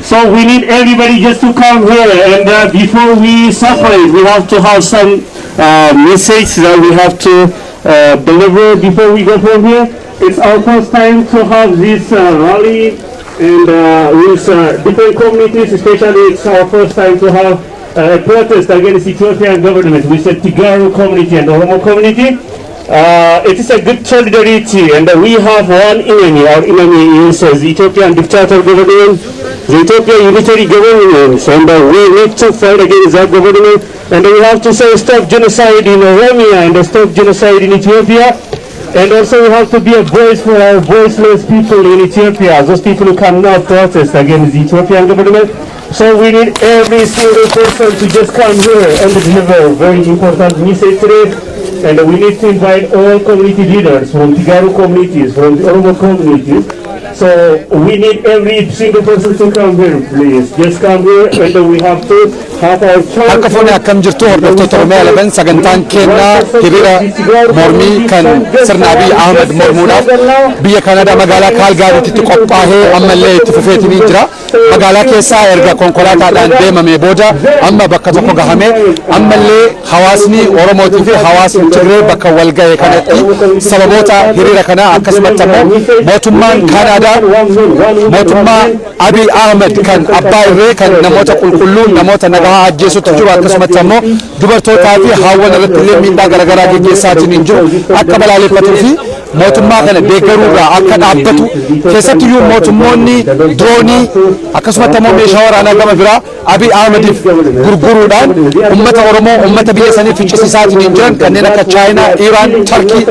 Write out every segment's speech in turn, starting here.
So we need everybody just to come here, and before we separate, we have to have some message that we have to deliver before we go from here. It's our first time to have this rally, and with different communities, especially it's our first time to have a protest against Ethiopian government with the Tigaru community and Oromo community. It is a good solidarity, and we have one enemy. Our enemy is the Ethiopian dictator government, the Ethiopian unitary government, and we need to fight against that government, and we have to say stop genocide in Oromia and stop genocide in Ethiopia, and also we have to be a voice for our voiceless people in Ethiopia, those people who cannot protest against the Ethiopian government. So we need every single person to just come here and deliver a very important message today. And we need to invite all community leaders from Tigaru communities, from the Oromo communities. So we need every single person to come here, please. Just come here, and we have to have our chance. Akkafone akkam jirtu hordoftoota Oromoo Alaban sagantaan keenya hiriira mormii kan sirna Abiy Ahmed mormuudhaaf biyya Kanaadaa magaalaa Kaalgaariitti qophaa'ee ammallee itti fufeetii jira. Magaalaa keessaa erga konkolaataadhaan deemamee booda amma bakka tokko gahamee ammallee hawaasni Oromootii fi hawaasni Tigree bakka wal ga'e kanatti sababoota hiriira kanaa akkasumas immoo mootummaan Kanaadaa mootummaa Abiy Ahmed kan abbaa irree kan namoota qulqulluu namoota nagaa ajjeesutti jiru akkasumas immoo dubartootaa fi haawwan irratti illee miidhaa garaagaraa gaggeessaatiin jiru akka balaaleffatuu fi mootummaa kana deeggaruurraa akka dhaabbatu keessattiyyuu mootummoonni droonii akkasumas immoo meeshaa waraanaa gama biraa Abiy Ahmediif gurguruudhaan uummata Oromoo uummata biyya sanii ficcisiisaatiin jiran kanneen akka Chaayinaa, Iraan, Turkii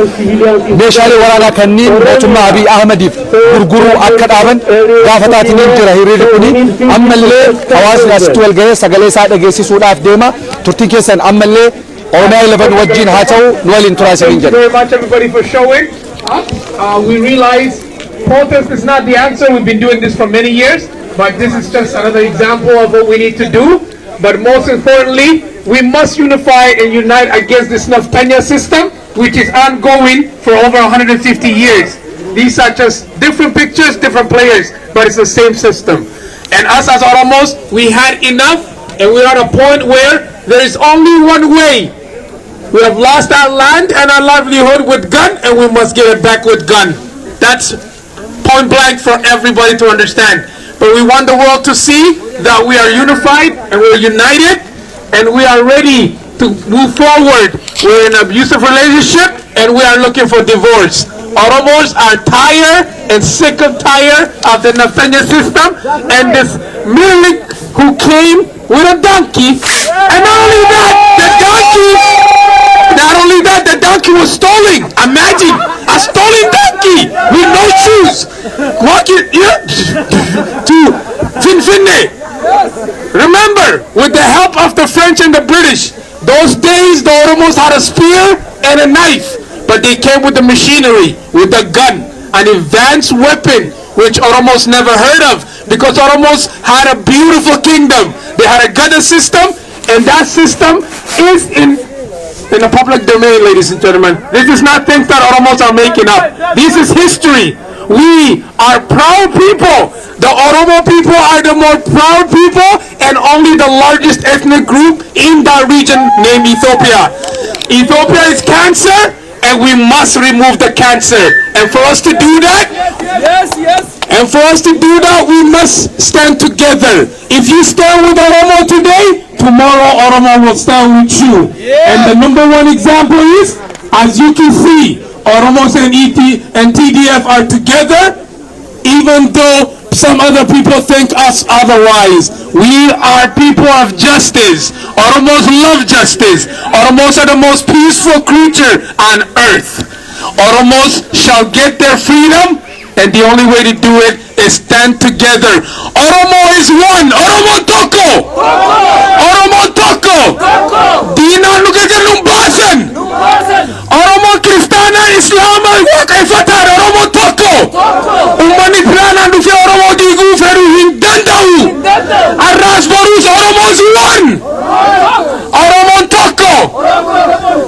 meeshaalee waraanaa kanneen mootummaa Abiy Ahmediif gurguruu akka dhaaban gaafataatiin jira hiriirri kuni ammallee hawaasni asitti wal ga'ee sagalee isaa dhageessisuudhaaf deema turtii keessan ammallee Oromiyaa 11 wajjin haa ta'u nu waliin turaa isiniin jedha. We realize protest is not the answer. We've been doing this for many years, but this is just another example of what we need to do. But most importantly, we must unify and unite against this Naftanya system, which is ongoing for over 150 years. These are just different pictures, different players, but it's the same system. And us as Oromos, we had enough, and we're at a point where there is only one way. We have lost our land and our livelihood with gun, and we must get it back with gun. That's point blank for everybody to understand. But we want the world to see that we are unified and we're united and we are ready to move forward. We're in an abusive relationship and we are looking for divorce. Oromos are tired and sick and tired of the Naftanya system and this Milik who came with a donkey. And not only that, the donkey was stolen. Imagine a stolen donkey with no shoes walking to Finfinne. Remember, with the help of the French and the British, those days the Oromos had a spear and a knife, but they came with the machinery, with the gun, an advanced weapon which Oromos never heard of, because Oromos had a beautiful kingdom. They had a gun system, and that system is in the public domain, ladies and gentlemen. This is not things that Oromos are making up. This is history. We are proud people. The Oromo people are the more proud people and only the largest ethnic group in that region named Ethiopia. Ethiopia is cancer and we must remove the cancer. And for us to do that, we must stand together. If you stand with Oromo today, tomorrow Oromo will stand with you. And the number one example is, as you can see, Oromos and TDF are together, even though some other people think us otherwise. We are people of justice. Oromos love justice. Oromos are the most peaceful creature on earth. Oromos shall get their freedom, and the only way to do it is stand together. Oromo is one. Oromo Toko. Oromo Toko. Dina Nugagalumbasan. Oromo Kristana Islam Wakaifatar. Oromo Toko. Umani Prana Nufi Oromo Digu Feru Hindandau. Arras Borus Oromo is one. Oromo Toko.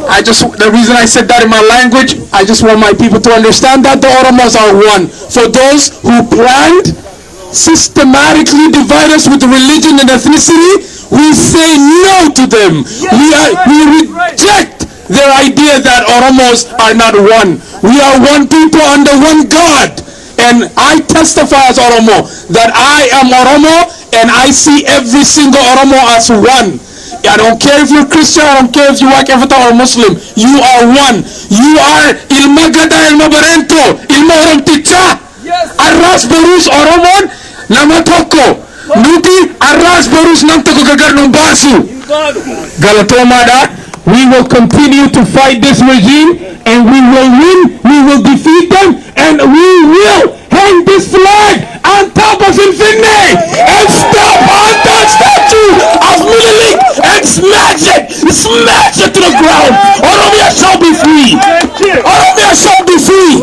I the reason I said that in my language, I just want my people to understand that the Oromos are one. For those who planned systematically divide us with religion and ethnicity, we say no to them. We reject their idea that Oromos are not one. We are one people under one God. And I testify as Oromo that I am Oromo and I see every single Oromo as one. I don't care if you're Christian, I don't care if you are Kafata or Muslim. You are one. You are Ilma Gada, Ilma Barento, Ilma Orom Ticha. Arras Borus Oromon, Namatoko. Nuti Arras Borus Namtoko Gagar Numbasu. Galatomada, we will continue to fight this regime and we will win, we will defeat them, and we will hang this flag on top of Infinite and step on that statue of Menelik and smash it to the ground. Oromia shall be free. Oromia shall be free.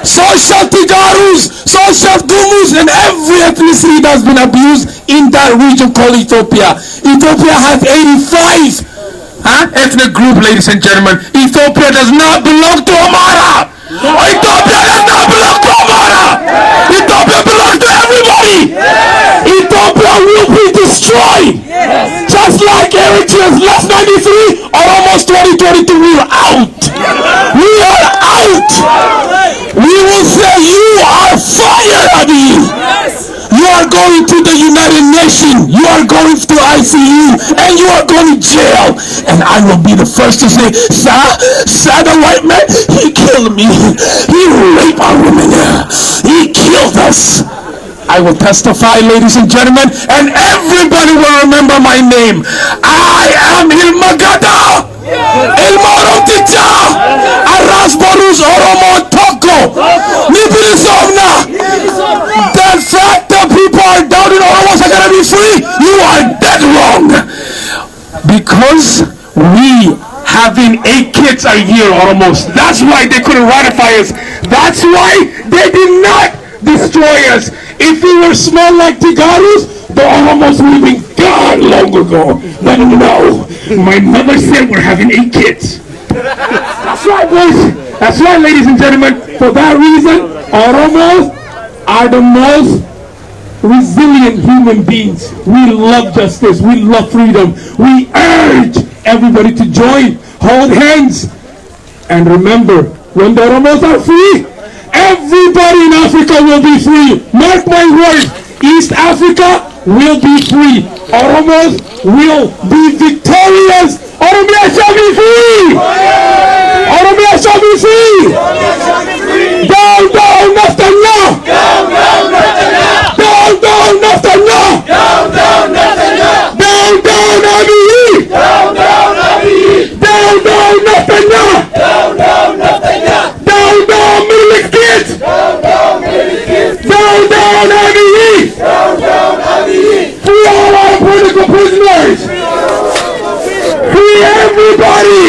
So shall Tigarus, so shall Dumus, and every ethnicity that's been abused in that region called Ethiopia. Ethiopia has 85 ethnic group, ladies and gentlemen. Ethiopia does not belong to Amara. Ethiopia does not belong to Amara. Ethiopia belongs to everybody. Ethiopia will be destroyed. Just like Eritrea's last 93 or almost 2022, we are out. We are out. We will say you are fired, Abiy. You are going to the United Nations. You are going to ICU, and you are going to jail. And I will be the first to say, Sir, the white man, he killed me. He raped our women. He killed us. I will testify, ladies and gentlemen, and everybody will remember my name. I am Ilmagada. Ilmorom Ticha. Arras Borus Oromo Toko. Nibilisovna. The fact that people are doubting Oromos are gonna be free, you are dead wrong. Because we having 8 kids a year almost. That's why they couldn't ratify us. That's why they did not destroy us. If we were small like Tigarus, the Oromos would have been gone long ago. But no, my mother said we're having 8 kids. That's right, boys. That's right, ladies and gentlemen. For that reason, Oromos are the most resilient human beings. We love justice. We love freedom. We urge everybody to join, hold hands, and remember, when the Oromos are free, everybody in Africa will be free. Mark my words, East Africa will be free. Oromos will be victorious. Oromia shall be free. Oromia shall be free. Down, down, Naftanya. Down, down, Naftanya. Down, down, Naftanya. Down, down, Naftanya. Down, down, Abiy. Down, down, Abiy. Down, down, Naftanya. Down, down, Naftanya. Down, down, Menelik kids. Down, down, Menelik kids. Down, down, Abiy. Down, down, Abiy. Free all our political prisoners. Free everybody.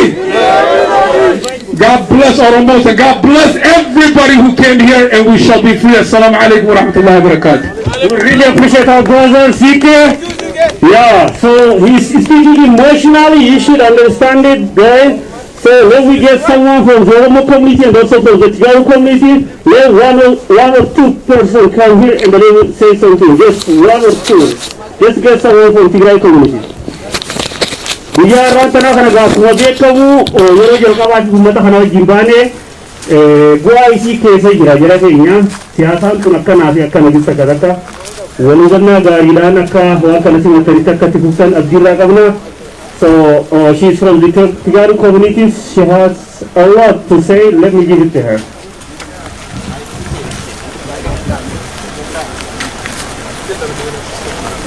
God bless Oromos and God bless everybody who came here, and we shall be free. Assalamu alaikum wa rahmatullahi wa barakatuh. We really appreciate our brother CK. Yeah, so he's speaking emotionally. You should understand it, guys. So when we get someone from the Oromo community and also from the Tigaru community, let one or two person come here and then they will say something. Just one or two. Just get someone from Tigray community. Biyya rantana kana gaafuma beekamu yeroo jalqabaatti uummata kana wajjin baane bu'aa isii keessa jira jara keenya siyaasaan kun akkanaa fi akkana bisa kadhata walhubannaa gaariidhaan akka waan kana simatanitti akkatti fufsan abdiirraa qabna. So she's from the Tigaru communities. She has a lot to say. Let me give it to her.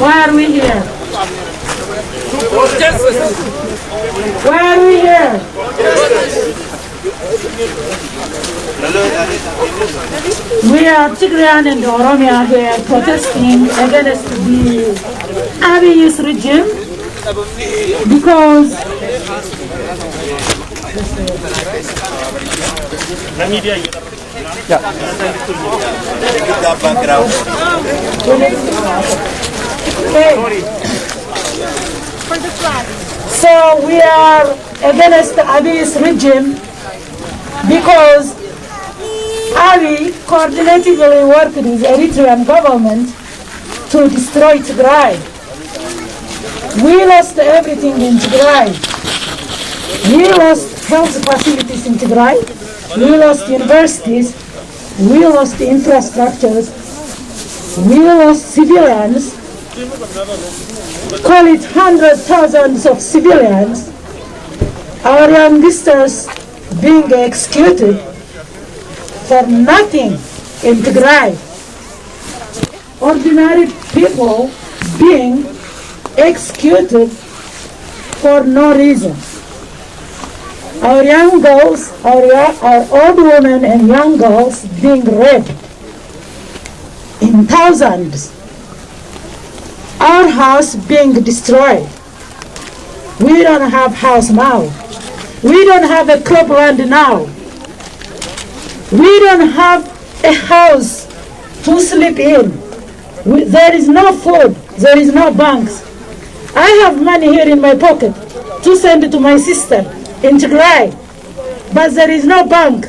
Why are we here? Why are we here? We are Tigrayan and Oromia here protesting against the Abiy's regime because so we are against Abiy's regime because Abiy coordinatively worked with the Eritrean government to destroy Tigray. We lost everything in Tigray. We lost health facilities in Tigray. We lost universities. We lost infrastructures. We lost civilians. Call it hundreds of thousands of civilians. Our youngsters being executed for nothing in Tigray. Ordinary people being executed for no reason. Our young girls, our old women and young girls being raped in thousands. Our house being destroyed. We don't have house now. We don't have a clubland now. We don't have a house to sleep in. There is no food. There is no banks. I have money here in my pocket to send to my sister in Tigray, but there is no bank.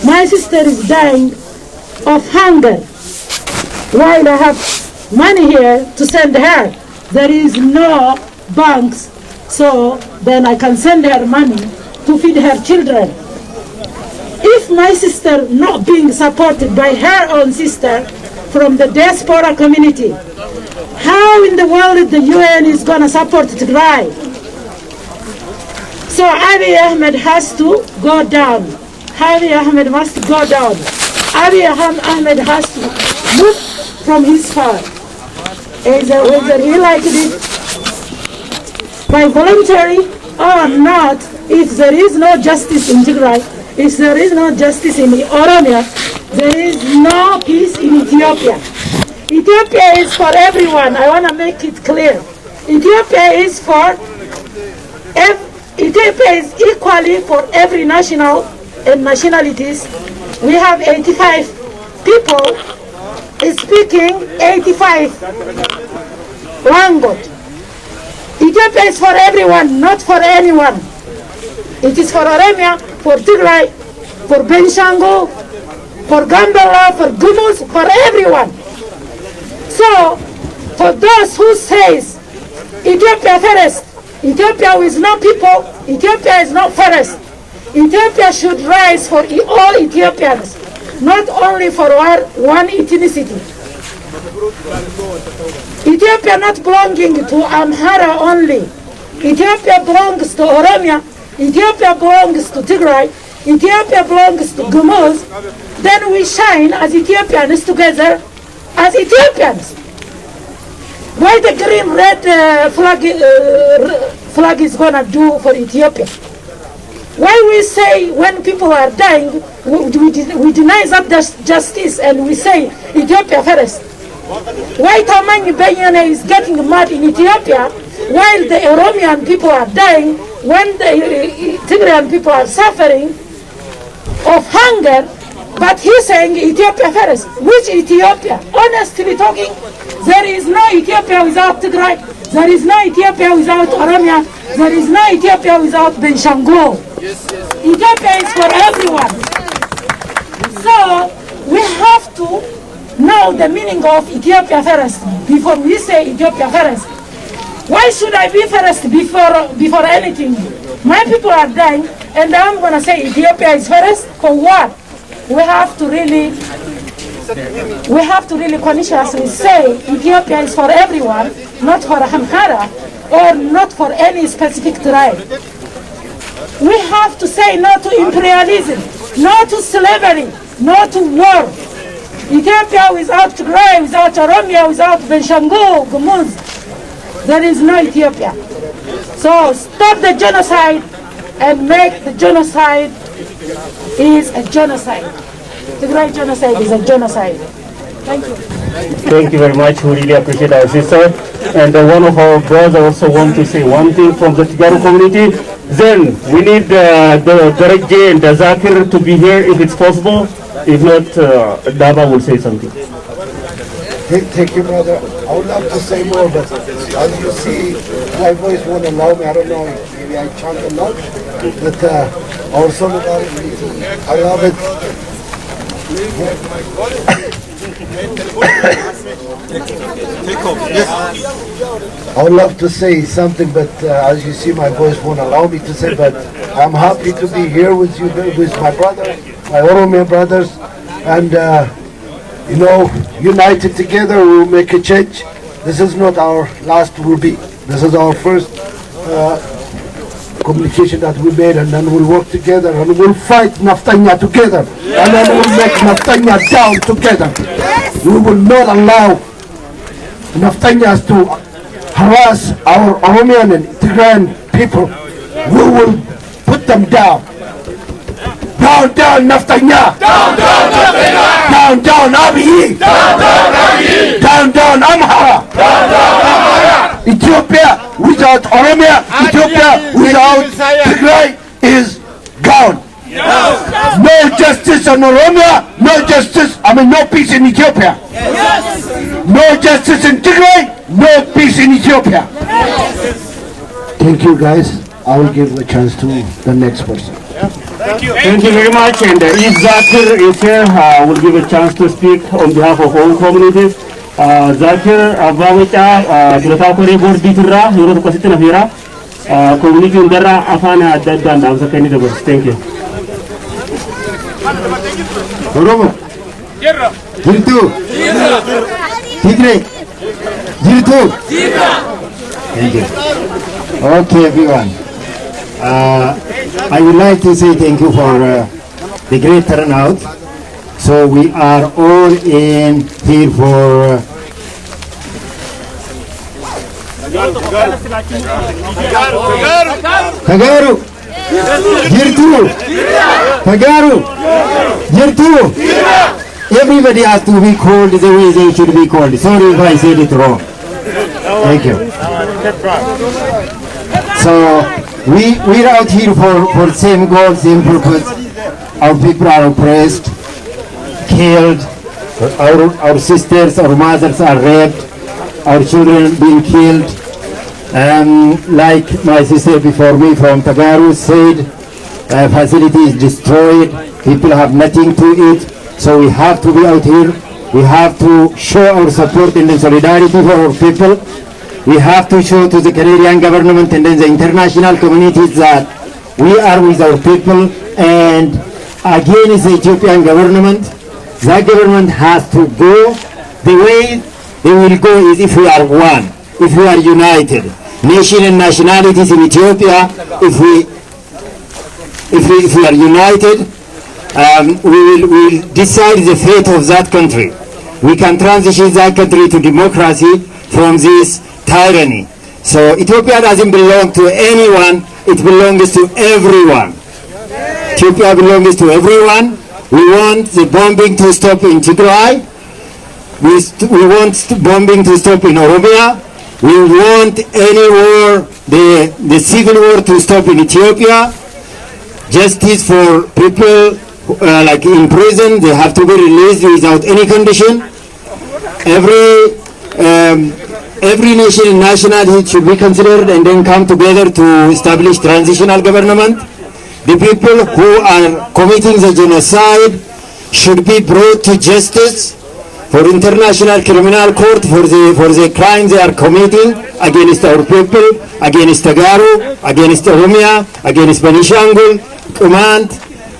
My sister is dying of hunger while I have money here to send her. There is no banks, so then I can send her money to feed her children. If my sister not being supported by her own sister from the diaspora community, how in the world the UN is going to support Tigray? So Abiy Ahmed has to go down. Abiy Ahmed must go down. Abiy Ahmed has to move from his power. Whether he liked it by voluntary or not, if there is no justice in Tigray, if there is no justice in Oromia, there is no peace in Ethiopia. Ethiopia is for everyone. I want to make it clear. Ethiopia is equally for every national and nationalities. We have 85 people speaking 85 language. Ethiopia is for everyone, not for anyone. It is for Oromia, for Tigray, for Benishangul, for Gambela, for Gumuz, for everyone. So, for those who says Ethiopia first, Ethiopia with no people, Ethiopia is not first. Ethiopia should rise for all Ethiopians, not only for one ethnicity. Ethiopia not belonging to Amhara only. Ethiopia belongs to Oromia. Ethiopia belongs to Tigray. Ethiopia belongs to Gumuz. Then we shine as Ethiopians together as Ethiopians. Why the green-red flag is gonna do for Ethiopia? Why we say when people are dying, we deny that justice and we say Ethiopia first? Why Tamani Benyane is getting mad in Ethiopia while the Oromian people are dying, when the Tigrayan people are suffering of hunger, but he's saying Ethiopia first. Which Ethiopia? Honestly talking, there is no Ethiopia without Tigray. There is no Ethiopia without Oromia. There is no Ethiopia without Benishangul. Ethiopia is for everyone. So we have to know the meaning of Ethiopia first before we say Ethiopia first. Why should I be first before anything? My people are dying, and I'm gonna say Ethiopia is first for what? We have to really consciously say Ethiopia is for everyone, not for Amhara or not for any specific tribe. We have to say no to imperialism, no to slavery, no to war. Ethiopia without Tigray, without Oromia, without Benishangul, Gumuz, there is no Ethiopia. So stop the genocide and make the genocide is a genocide. Tigray genocide is a genocide. Thank you. Thank you very much. We really appreciate our sister. And one of our brothers also want to say one thing from the Tigaro community. Then we need the Derek J and the Zakir to be here if it's possible. If not, Daba will say something. Thank you, brother. I would love to say more, but as you see, my voice won't allow me. I don't know if maybe I chant a lot, but our solidarity, I love it. I would love to say something, but as you see, my voice won't allow me to say, but I'm happy to be here with you, with my brothers, my Oromo brothers, and you know, united together we will make a change. This is not our last will be. This is our first communication that we made, and then we'll work together and we'll fight Naftanya together, and then we'll make Naftanya down together. We will not allow Naftanyas to harass our Oromian and Tigrayan people. We will put them down. Down, down, Naftanya! Down, down, Naftanya! Down, down, Abiy! Down, down, Abiy! Down, down, Amhara! Down, down, Amhara! Ethiopia without Oromia, Ethiopia without Tigray is gone. Yes. No justice in Oromia, no justice, no peace in Ethiopia. Yes. No justice in Tigray, no peace in Ethiopia. Yes. Thank you guys. I will give the chance to the next person. Thank you very much. And if Zakir is here, we'll give a chance to speak on behalf of all communities. Zakir, Abawita, Gilotapuri, Board Bitra, Europe Cositina Vira, community Undara, Afana, Dadan, Amsakani, the boss. Thank you. Oromo, Jirtu, Tigray, Jirtu. Thank you. Okay, everyone. I would like to say thank you for the great turnout. So we are all in here for Kagaru, Jirtu, Kagaru, Jirtu. Everybody has to be called the way they should be called. Sorry if I said it wrong. Thank you. So we're out here for same goal, same purpose. Our people are oppressed, killed, our sisters, our mothers are raped, our children being killed. Like my sister before me from Tagaru said, facility is destroyed, people have nothing to eat, so we have to be out here. We have to show our support and solidarity for our people. We have to show to the Canadian government and then the international communities that we are with our people, and against the Ethiopian government. That government has to go. The way they will go is if we are one, if we are united. Nation and nationalities in Ethiopia, if we are united, we will decide the fate of that country. We can transition that country to democracy from this tyranny. So Ethiopia doesn't belong to anyone, it belongs to everyone. Ethiopia belongs to everyone. We want the bombing to stop in Tigray. We want bombing to stop in Oromia. We want any war, the civil war to stop in Ethiopia. Justice for people like in prison, they have to be released without any condition. Every nation and nationality should be considered and then come together to establish transitional government. The people who are committing the genocide should be brought to justice for International Criminal Court for the crimes they are committing against our people, against Tagaru, against Oromia, against Benishangul, Command,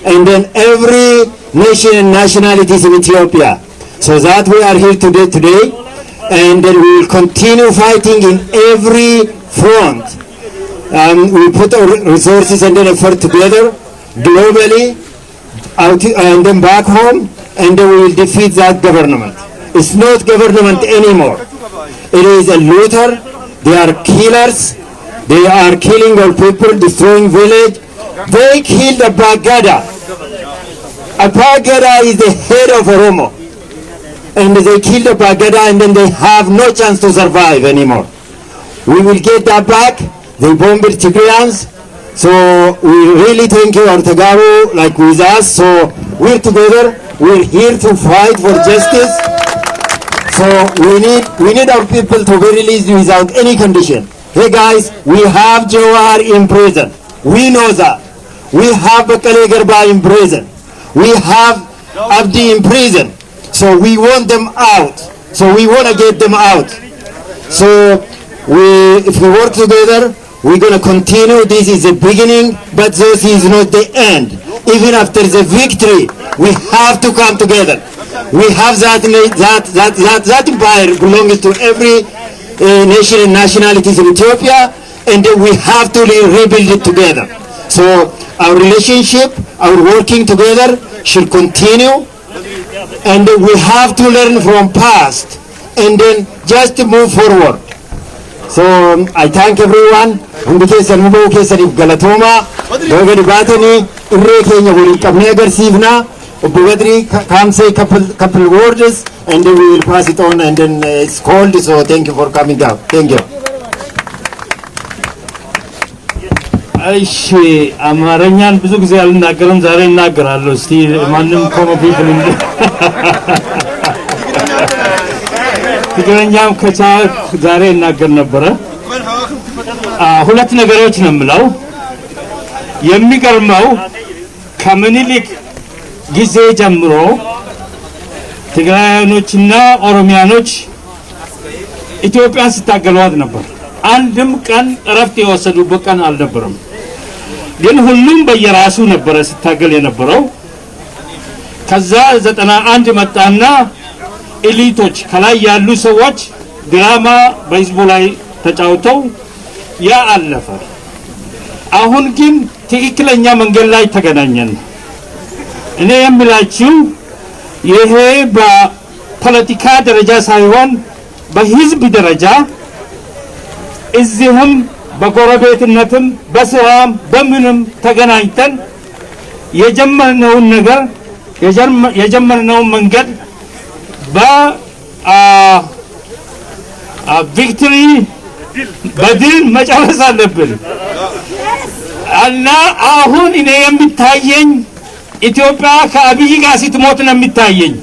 and then every nation and nationalities in Ethiopia. So that we are here today, and then we will continue fighting in every front. We put our resources and then effort together globally, and then back home, and then we will defeat that government. It's not government anymore. It is a looter. They are killers. They are killing our people, destroying village. They killed a Bagada. A Bagada is the head of Oromo. And they killed a Bagada, and then they have no chance to survive anymore. We will get that back. They bombed Tigrayans. So we really thank you, Tagaru, like with us. So we're together. We're here to fight for justice. So we need our people to be released without any condition. Hey guys, we have Jawahar in prison. We know that. We have Bakale Garba in prison. We have Abdi in prison. So we want them out. So we want to get them out. So if we work together, we're going to continue. This is the beginning, but this is not the end. Even after the victory, we have to come together. We have that empire belongs to every nation and nationalities in Ethiopia, and then we have to rebuild it together. So our relationship, our working together should continue, and we have to learn from past and then just move forward. So I thank everyone. Hundi keessan hubuu keessaniif galatooma. Doga dhibaatanii irree keenya waliin qabnee agarsiifna. Obbo Badri can say couple words and then we will pass it on and then it's called. So thank you for coming down. Thank you. እሺ አማርኛን ብዙ ጊዜ አልናገርም፣ ዛሬ እናገራለሁ። እስቲ ማንም ኮሚቴ ትግረኛም ከቻልክ ዛሬ እናገር ነበረ። ሁለት ነገሮች ነው የምለው። የሚገርመው ከምኒልክ ጊዜ ጀምሮ ትግራያኖችና ኦሮሚያኖች ኢትዮጵያን ሲታገሏት ነበር። አንድም ቀን እረፍት የወሰዱበት ቀን አልነበረም። ግን ሁሉም በየራሱ ነበር ሲታገል የነበረው። ከዛ 91 መጣና ኤሊቶች ከላይ ያሉ ሰዎች ድራማ በህዝቡ ላይ ተጫውተው ያ አለፈ። አሁን ግን ትክክለኛ መንገድ ላይ ተገናኘን። እኔ የምላችሁ ይሄ በፖለቲካ ደረጃ ሳይሆን በህዝብ ደረጃ እዚህም በጎረቤትነትም በስራም በምንም ተገናኝተን የጀመርነውን ነገር የጀመርነውን መንገድ በቪክቶሪ በድል መጨረስ አለብን እና አሁን እኔ የሚታየኝ ኢትዮጵያ ከአብይ ጋር ስትሞት ነው የሚታየኝ።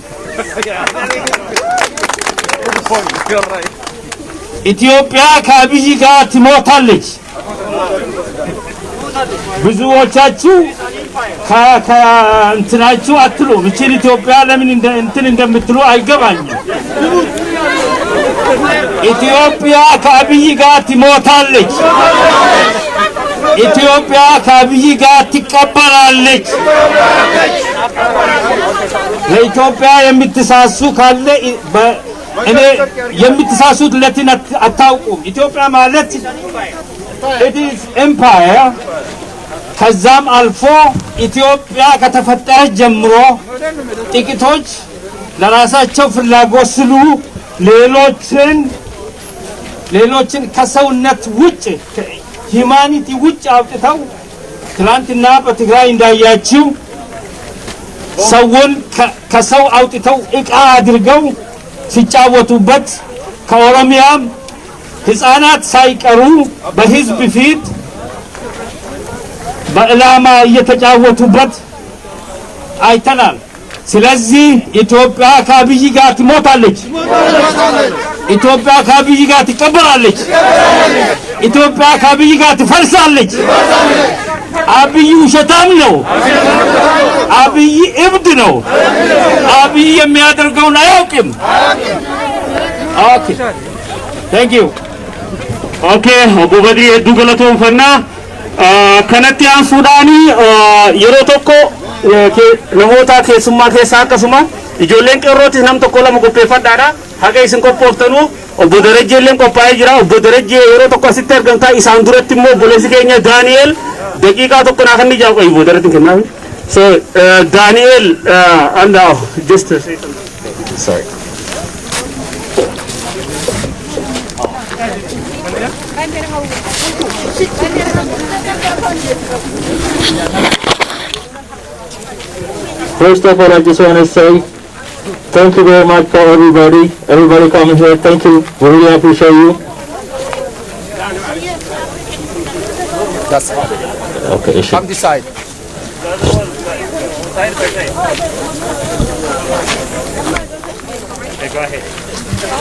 ኢትዮጵያ ከአብይ ጋር ትሞታለች። ብዙዎቻችሁ ከእንትናችሁ አትሉ ብቻ ኢትዮጵያ ለምን እንትን እንደምትሉ አይገባኝም። ኢትዮጵያ ከአብይ ጋር ትሞታለች። ኢትዮጵያ ከአብይ ጋር ትቀበላለች። ለኢትዮጵያ የምትሳሱ ካለ እኔ የምትሳሱት ለትን አታውቁም። ኢትዮጵያ ማለት it is empire። ከዛም አልፎ ኢትዮጵያ ከተፈጠረች ጀምሮ ጥቂቶች ለራሳቸው ፍላጎት ስሉ ሌሎችን ከሰውነት ውጭ ሂማኒቲ ውጭ አውጥተው ትላንትና በትግራይ እንዳያችሁ ሰውን ከሰው አውጥተው ዕቃ አድርገው ሲጫወቱበት ከኦሮሚያም ህፃናት ሳይቀሩ በህዝብ ፊት በእላማ እየተጫወቱበት አይተናል። ስለዚህ ኢትዮጵያ ከአብይ ጋር ትሞታለች። ኢትዮጵያ ከአብይ ጋር ትቀበላለች። ኢትዮጵያ ከአብይ ጋር ትፈርሳለች። አብይ ውሸታም ነው። አብይ እብድ ነው። አብይ የሚያደርገውን አያውቅም። ኦኬ ታንክ ዩ ኦኬ ኦቦ በድሪ ሄዱ ገለቶንፈና kanatti aansuudhaani yeroo tokko namoota keessummaa keessaa akkasuma ijoolleen qeerrootis nam tokko lama qopheeffadhaadha. Haga isin qophooftanu obbo Darajjeelleen qophaa'ee jira. Obbo Darajjee yeroo tokko asitti argamtaa isaan duratti immoo obboleessi keenya Daani'eel daqiiqaa tokko naa kan ijaa qoyi obbo Darajjeen kennaa. So Daani'eel and just say something. Sorry. First of all, I just want to say thank you very much for everybody coming here. Thank you. We really appreciate you. That's Okay, come this side. Okay, go ahead. Okay.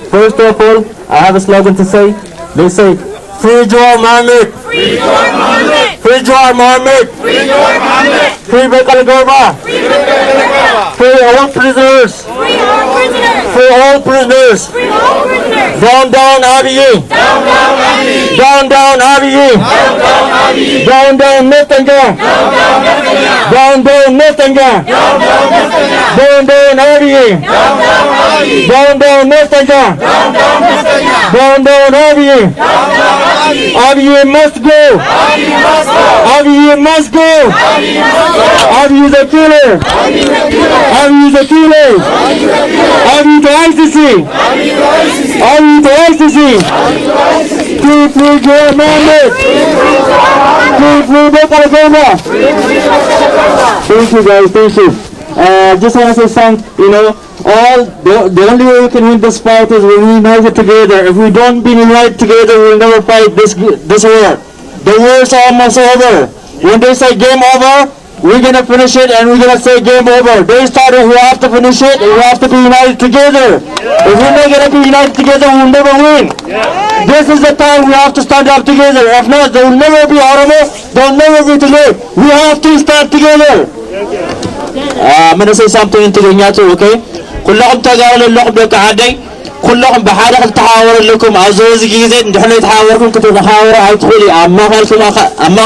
First of all, I have a slogan to say. They say, Free Jawar Mohammed! Free Jawar Mohammed! Free Jawar Mohammed! Free Jawar Mohammed! Free Bekal Gorba! Free Bekal Gorba! Free all prisoners! Free all prisoners! Free all prisoners! Free all prisoners! Down, down, Abiy! Down, down, Abiy! Down, down, Abiy! Down, down, Abiy! Down, down, Netanyahu! Down, down, Netanyahu! Down, down, Netanyahu! Down, down, Abiy! Down, down, Abiy! Down, down, Netanyahu! Down, down, Netanyahu! Down, down, Abiy! Down, down, Abiy! Abiy must go! Abiy must go! Abiy must go! Abiy must go! Abiy is a killer! Abiy is a killer! Abiy is a killer! Abiy to ICC! Abiy to ICC! Abiy to ICC! Free Jawar Mohammed! Free Bekal Gorba! Thank you guys, thank you. Just want to say something, the only way we can win this fight is when we unite it together. If we don't be united together, we'll never fight this war. The war is almost over. When they say game over, we're gonna finish it and we're gonna say game over. They started, we have to finish it and we have to be united together. If we're not gonna be united together, we'll never win. This is the time we have to stand up together. If not, there will never be Oromo, there will never be today. We have to stand together. I'm gonna say something in Tigrinya too, okay? كلكم تجاهلوا اللقب بالتعدي كلكم بحالة التحاور لكم عزوز جيزة نحن نتحاوركم كتب نحاور عيدخولي أما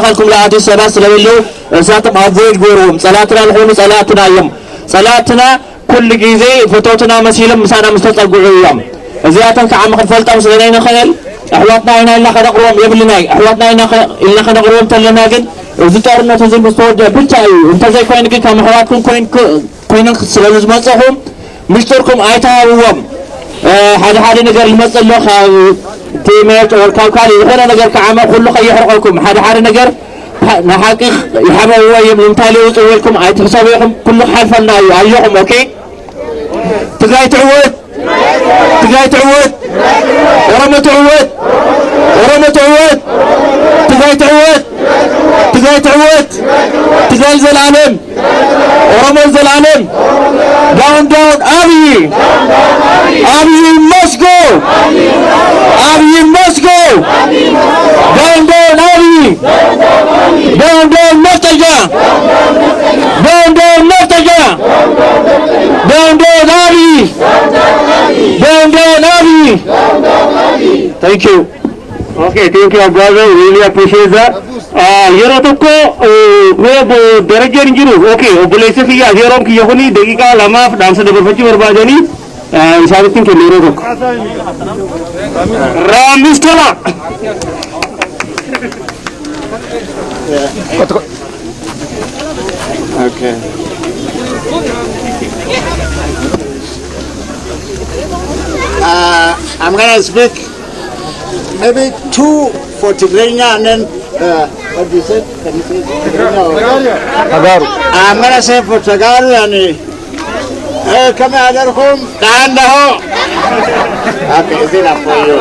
خلكم لا عدي السنة سلويلو رساتم عزوز جورهم صلاتنا الحين صلاتنا يوم صلاتنا كل جيزة فتوتنا مسيلم مسانا مستطلق اليوم زيادة كعم خلفلتا مسلمين خيل أحواتنا هنا إلا خنقروم يبلناي أحواتنا هنا إلا خنقروم تلناجن وزيتارنا تزين بصوت بتاعي انت زي كوينك كم حواتكم كوينك سلوز مصحهم مشتركم ايتاوهم هذا نجار المثل له تيمات والكاوكالي هنا نجار كعامة كله خيحرقكم هذا نجار نحقق يحبوا هو يمتالي وطولكم ايتحسابيهم كله حرفنا ايهم اوكي تقاي تعود ورمى تعود تقاي زلالم ورمى زلالم down Abiy must go Abiy must go down Abiy down Netanyahu down Netanyahu down Abiy down Abiy. Thank you. Okay, thank you brother, really appreciate that. Yero tokko me daraja jiru. Okay, obbolese kiyya yeroon kiyya kuni daqiiqa lamaaf dhaamsa dabarfachuu barbaadanii isaanitti kennu yeroo tokko. Raamis tola. Okay. I'm gonna speak maybe two for Tigrinya and then what do you say? Can you say Tagaru? I'm gonna say for Tagaru and come adarkum taandaho. Okay, is enough for you.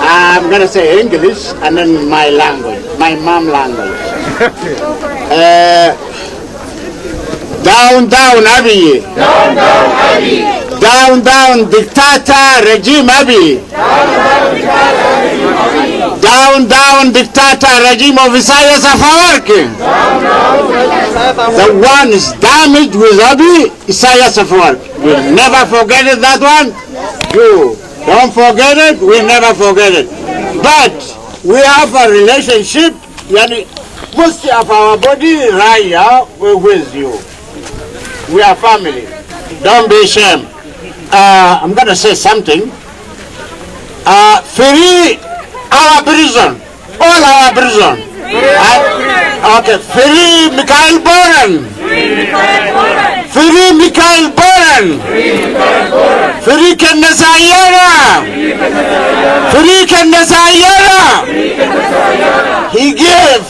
I'm gonna say English and then my language, my mom language. Down Abiy. Down dictator regime Abiy. Down dictator regime of Isaias Afwerki. The one is damaged with Abiy, Isaias Afwerki. We'll never forget it, that one. You don't forget it, we'll never forget it. But we have a relationship, most of our body raya with you. We are family. Don't be ashamed. I'm going to say something. Free our prison. All our prison. Okay. Free Mikhail Boran. Free Mikhail Boran. Free Kennesayera. Free Kennesayera. He gave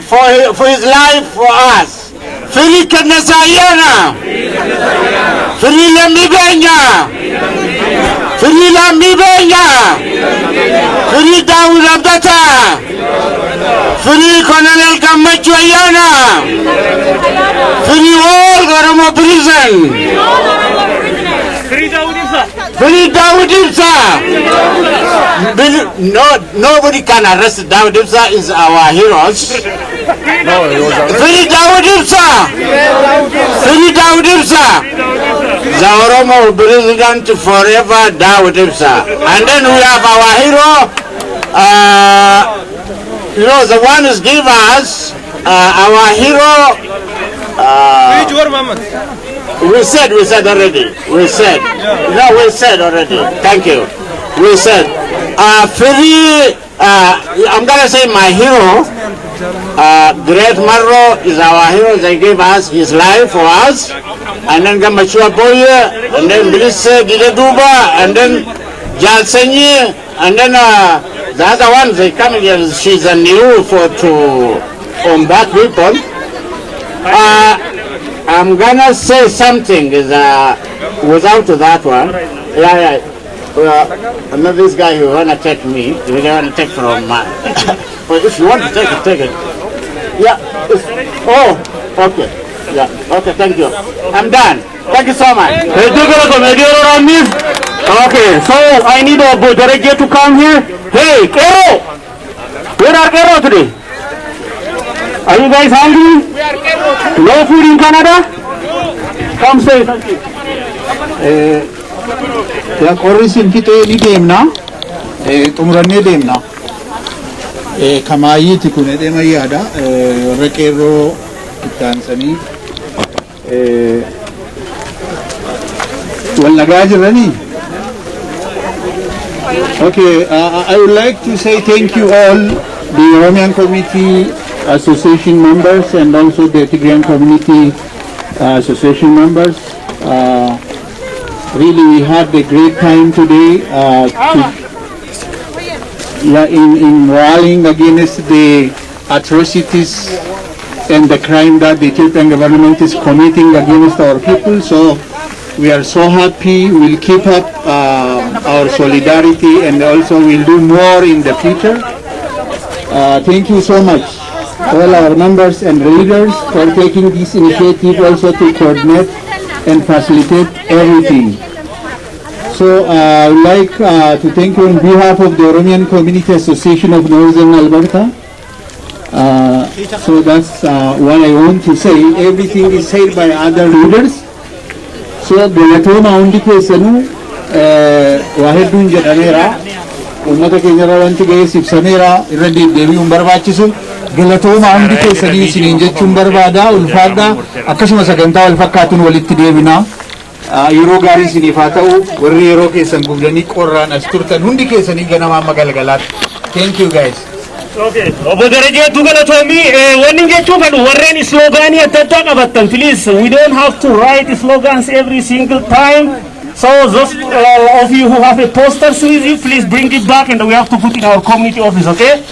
for his life for us. Free Kennesayera. Free Lamibenya. Free Lamibenya. Free Dawood Abdata. Free Colonel Kamachu Ayana. Free all Oromo prison. Free Dawood Ibsa. No, nobody can arrest Dawood Ibsa. Is our heroes. Free Dawood Ibsa. Free Dawood Ibsa. The Oromo president forever, Dawood Ibsa. And then we have our hero. You know, the one who's give us our hero. We said already. We said. No, we said already. Thank you. We said. Free. I'm gonna say my hero. Great Marro is our hero. They gave us his life for us. And then Gamachua Boye. And then Bilisse Gileduba. And then Jalsenyi. And then the other one, they come here. She's a new to combat people. I'm gonna say something is without that one. Yeah. I know this guy who wanna take me. He wanna take from my. Well, if you want to take it. Yeah. Oh, okay. Yeah. Okay. Thank you. I'm done. Thank you so much. Okay, so I need a Bodarege to come here. Hey, Kero! Where are Kero today? Are you guys hungry? No food in Canada? Come say something. Ya korrisin kito ni demna. Tumuranne demna. Kamayiti kun edema yada. Rekero itansani. Walagajrani. Okay, I would like to say thank you all, the Oromian Community Association members and also the Tigrayan Community Association members. Really, we had a great time today in rallying against the atrocities and the crime that the Ethiopian government is committing against our people. So we are so happy. We'll keep up our solidarity and also we'll do more in the future. Thank you so much, all our members and leaders, for taking this initiative also to coordinate and facilitate everything. So I would like to thank you on behalf of the Oromian Community Association of Northern Alberta. So that's what I want to say. Everything is said by other leaders. So Belatoma undi kesanu wahedun jedhamera ummata kenyara wanti gahe sibsamera irradi devi umbarbachisu Belatoma undi kesani isinin jechun barbada ulfada akkasuma saganta wal fakkatun walitti deebina yeroo gaarii isiniif haa ta'u warri yeroo keessan gubdanii qorraan as turtan hundi keessanii ganama magalgalaat. Thank you guys. Okay. Obodarege Dugalatomi, when you get to Warren slogan at the top of it, please, we don't have to write slogans every single time. So those of you who have a poster with you, please bring it back and we have to put it in our community office, okay?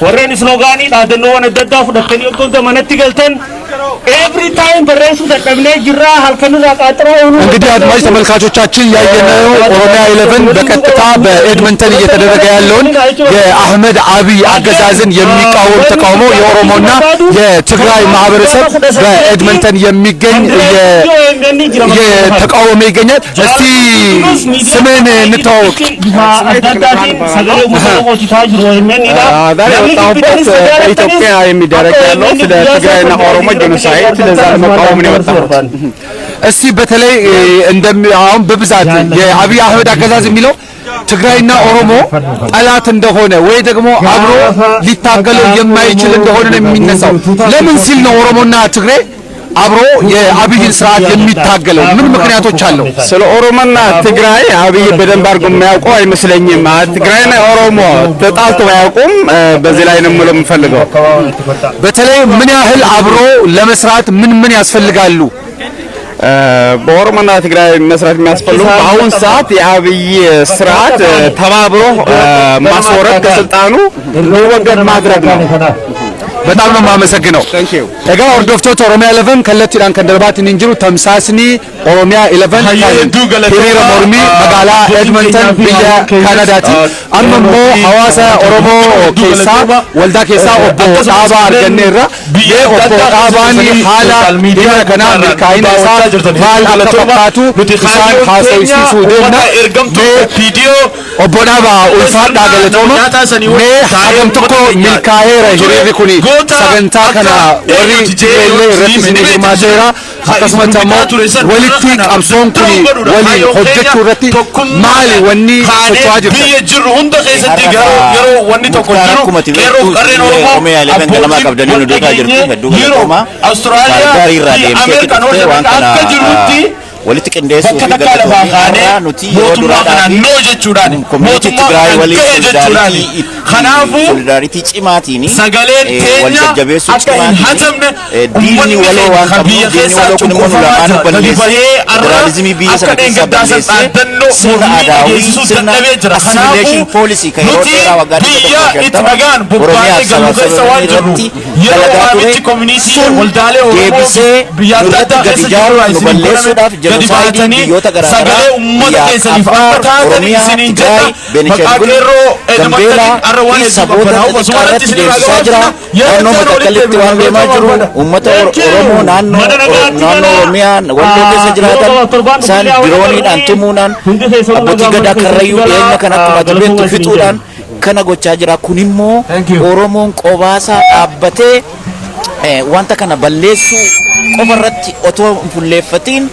Warren slogan it, I don't know when the top of the penny of the Manatigalton. Every time the rest of the cabinet gira halkanura qatra እንግዲህ አድማጭ ተመልካቾቻችን ያየነው ኦሮሚያ 11 በቀጥታ በኤድመንተን እየተደረገ ያለውን የአህመድ አብይ አገዛዝን የሚቃወም ተቃውሞ የኦሮሞና የትግራይ ማህበረሰብ በኤድመንተን የሚገኝ የተቃውሞ ይገኛል። እስቲ ስምን እንተዋወቅ። ኢትዮጵያ የሚደረግ ያለው ስለ ትግራይና ኦሮሞ ጄኖሳይድ ለዛ ለመቃወም ነው የወጣው። እስቲ በተለይ አሁን በብዛት የአብይ አህመድ አገዛዝ የሚለው ትግራይና ኦሮሞ ጠላት እንደሆነ ወይ ደግሞ አብሮ ሊታገለው የማይችል እንደሆነ ነው የሚነሳው። ለምን ሲል ነው ኦሮሞና ትግራይ አብሮ የአብይን ስርዓት የሚታገለው? ምን ምክንያቶች አለው? ስለ ኦሮሞና ትግራይ አብይ በደንብ አድርጎ የሚያውቀው አይመስለኝም። ትግራይና ኦሮሞ ተጣልተው አያውቁም። በዚህ ላይ ነው የምፈልገው። በተለይ ምን ያህል አብሮ ለመስራት ምን ያስፈልጋሉ? በኦሮሞና ትግራይ መስራት የሚያስፈልጉ በአሁን ሰዓት የአብይ ስርዓት ተባብሮ ማስወረድ ከስልጣኑ ሊወገድ ማድረግ ነው። በጣም ነው የማመሰግነው። እጋ ኦርዶፍቶት ኦሮሚያ 11 ከለቲዳን ከንደርባትን እንጅሩ ተምሳስኒ ኦሮሚያ 11 ሂሪራ ሞርሚ መጋላ ኤድመንተን ብያ ካናዳቲ አመሞ ሐዋሳ ኦሮሞ ኬሳ ወልዳ ኬሳ ኦቦ ዳባ አርገኔራ ኦቦ ዳባኒ ሐላ ዲና ከና ሚካይን ሳ ማል አለተፈቃቱ ኢሳን ሐሰይሲሱ ደና ቪዲዮ ኦቦ ዳባ ኡልፋዳ ገለቶማ ሜ ሀገም ተኮ ሚካኤራ ሂሪሪ ኩኒ ሰገንታ ከና ወሪ ጄሌ ረቲስኒ ማጀራ akkasumatti walitti qabsoon kuni waliin hojjechuu irratti maali wanni socho'aa jirtan? Biyya jirru hunda keessatti yeroo wanni tokko jiru qeerroo qarreen Oromoo Awustiraaliyaa Ameerikaan akka jirutti walitti qindeessuu fi galatoomii nuti yeroo duraadhaaf mootummaa Tigraay waliin solidaaritii cimaatiin wal jajjabeessuu cimaatiin diinni waloo waan qabnu diinni waloo kun immoo nu lamaan balleessee federaalizimii biyya sana keessaa balleessee sirna aadaawii sirna assimileeshin poolisii kan yeroo dheeraa waggaa Oromiyaaf sababa irratti dalagaa ture sun deebisee nurratti gadi jaaru nu balleessuudhaaf genocide biyyoota garaagaraa biyya Affaar, Oromiyaa, Tigraay, Beenishaangul, Gambeelaa fi saboota xixiqqaarratti deemsisaa jira. Naannoo Matakkalitti waan deemaa jiru uummata Oromoo naannoo Oromiyaa walloo keessa jiraatan isaan dirooniidhaan tumuudhaan abbootii gadaa Karrayyuu dhiyeenya kan akkuma beektu fixuudhaan kana gochaa jira. Kun immoo Oromoon qobaasaa dhaabbatee wanta kana balleessuu qofarratti otoo hin fuulleeffatiin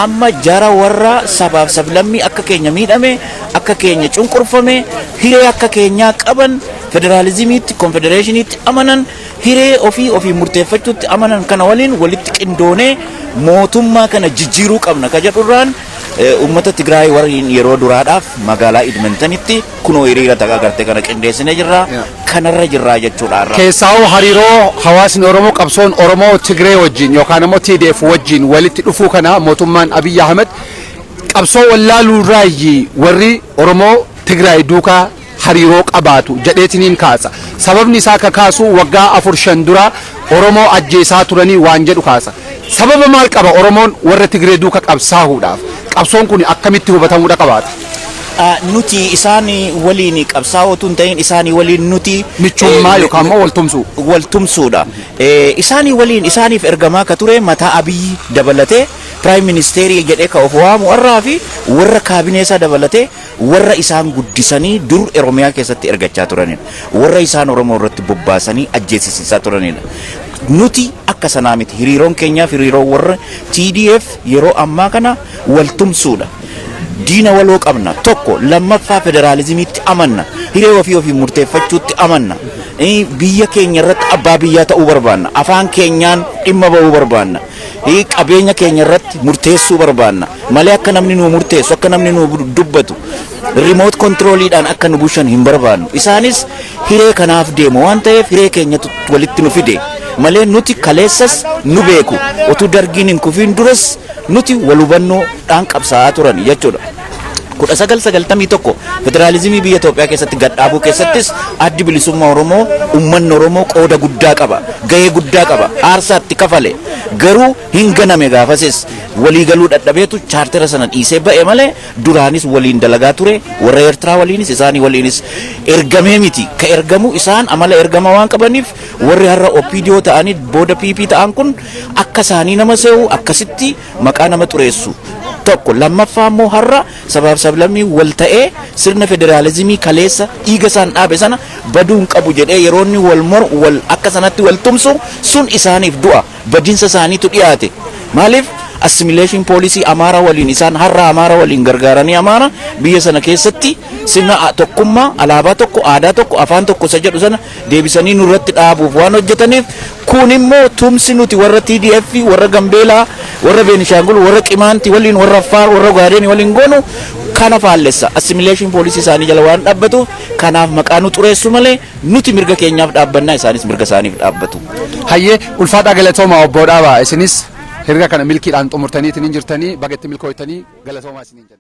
amma jara warra sabaaf sablammii akka keenya miidhame akka keenya cunqurfame hiree akka keenyaa qaban federaalizimiitti konfedereeshiniitti amanan hiree ofii murteeffachuutti amanan kana waliin walitti qindoonee mootummaa kana jijjiiruu qabna ka jedhurraan ummata Tigraay warriin yeroo duraadhaaf magaalaa Edmontonitti kunoo hiriira agartee kana qindeessinee jirra kanarra jirra jechuudha. Keessaawu hariiroo hawaasni Oromoo qabsoon Oromoo Tigree wajjin yookaan immoo TDF wajjin walitti dhufuu kana mootummaan Abiy Ahmed qabsoo wallaaluu raayyi warri Oromoo Tigraay duukaa hariiroo qabaatu jedheetiniin kaasa. Sababni isaa kakaasu waggaa 4-5 dura Oromoo ajjeesaa turanii waan jedhu kaasa. Sababa maal qaba Oromoon warra Tigree duuka qabsaahuudhaaf? Qabsoon kun akkamitti hubatamuudha qabaata? Nuti isaanii waliin qabsaa'ootu hin ta'in isaanii waliin nuti michummaa yookaan immoo waltumsuudha. Isaanii waliin isaaniif ergamaa ka ture mataa Abiy dabalatee Prime Minister jedhee ka of waamu warraa fi warra kaabineesaa dabalatee warra isaan guddisanii dur Oromiyaa keessatti ergachaa turanidha. Warra isaan Oromoo irratti bobbaasanii ajjeesisiisaa turanidha. Nuti akka sanaa miti hiriiroon keenyaaf hiriiroo warra TDF yeroo ammaa kana waltumsuudha. Diina waloo qabna tokko lammaffaa federaalizimiitti amanna hiree ofii murteeffachuutti amanna biyya keenya irratti abbaa biyyaa ta'uu barbaanna afaan keenyaan dhimma ba'uu barbaanna qabeenya keenya irratti murteessuu barbaanna malee akka namni nu murteessu akka namni nu dubbatu remote controliidhaan akka nu bushan hin barbaannu isaanis hiree kanaaf deemu waan ta'eef hiree keenyatu walitti nu fide malee nuti kaleessas nu beeku otuu dargiin hin kufiin duras nuti walhubannoodhaan qabsaa'aa turan jechuudha. 1991 federaalizimii biyya Itoophiyaa keessatti gadhaabuu keessattis addi bilisummaa Oromoo uummanni Oromoo qooda guddaa qaba gahee guddaa qaba aarsaatti kafale garuu hin ganame gaafasis walii galuu dadhabeetu chaartera sana dhiisee ba'e malee duraanis waliin dalagaa ture warra Eertiraa waliinis isaanii waliinis ergamee miti ka ergamu isaan amala ergama waan qabaniif warri har'a OPDO ta'anii booda PP ta'an kun akka isaanii nama se'u akkasitti maqaa nama xureessu. Tokko lammaffaa immoo har'a sabaaf sablammii wal ta'ee sirna federaalizimii kaleessa dhiiga isaan dhaabe sana baduun qabu jedhee yeroonni wal akka sanatti wal tumsu sun isaaniif du'a badiinsa isaaniitu dhiyaate maaliif assimilation policy Amaara waliin isaan har'a Amaara waliin gargaaranii Amaara biyya sana keessatti sirna tokkummaa alaabaa tokko aadaa tokko afaan tokko isa jedhu sana deebisanii nurratti dhaabuuf waan hojjetaniif kun immoo tumsi nuti warra TDF warra Gambeelaa warra Beenishaangul warra Qimaanti waliin warra Affaar warra Gaadeen waliin goonu kana faallessa assimilation policy isaanii jala waan dhaabbatu kanaaf maqaa nu xureessu malee nuti mirga keenyaaf dhaabbannaa isaanis mirga isaaniif dhaabbatu. Hayyee ulfaadhaa galatooma obbo Dhaabaa isinis hiriira kana milkiidhaan xumurtanii jirtanii bageetti milkooytanii galatoomaa isiniin jenna.